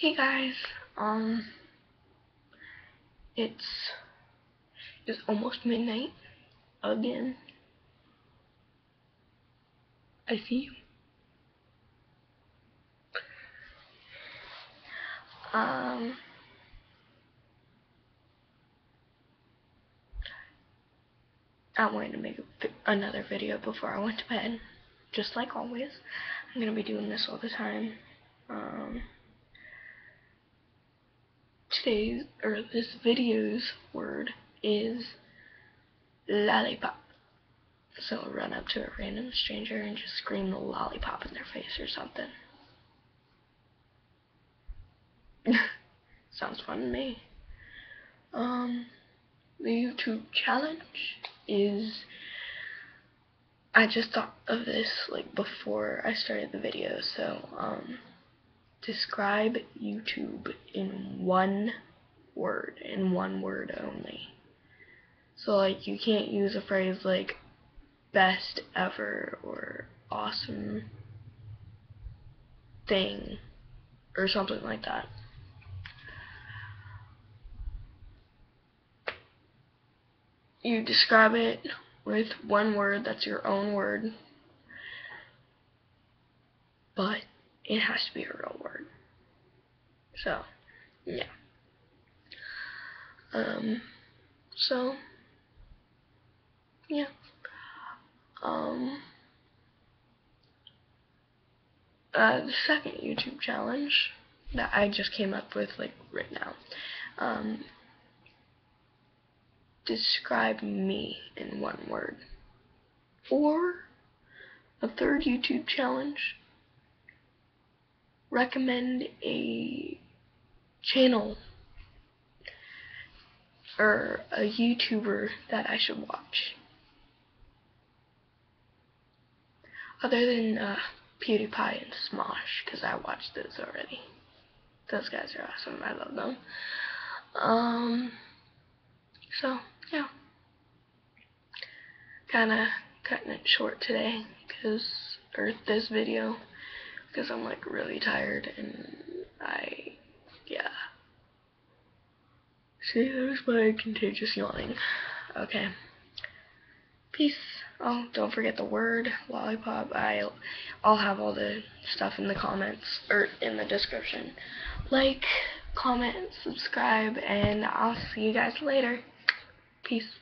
Hey guys, it's almost midnight again. I see you. I wanted to make another video before I went to bed, just like always. I'm gonna be doing this all the time. This video's word is lollipop. So run up to a random stranger and just scream the lollipop in their face or something. Sounds fun to me. The YouTube challenge is, I just thought of this like before I started the video, so describe YouTube in one word only. So like you can't use a phrase like best ever or awesome thing or something like that. You describe it with one word that's your own word, but it has to be a real word. So, yeah. Yeah. The second YouTube challenge that I just came up with, like, right now. Describe me in one word. Or a third YouTube challenge. Recommend a channel or a YouTuber that I should watch. Other than PEWDIEPIE and SMOSH, because I watched those already. Those guys are awesome. I love them. So, yeah. Kinda cutting it short today, or this video, because I'm like really tired and yeah. See, there's my contagious yawning. Okay. Peace. Oh, don't forget the word lollipop. I'll have all the stuff in the comments or in the description. Like, comment, subscribe, and I'll see you guys later. Peace.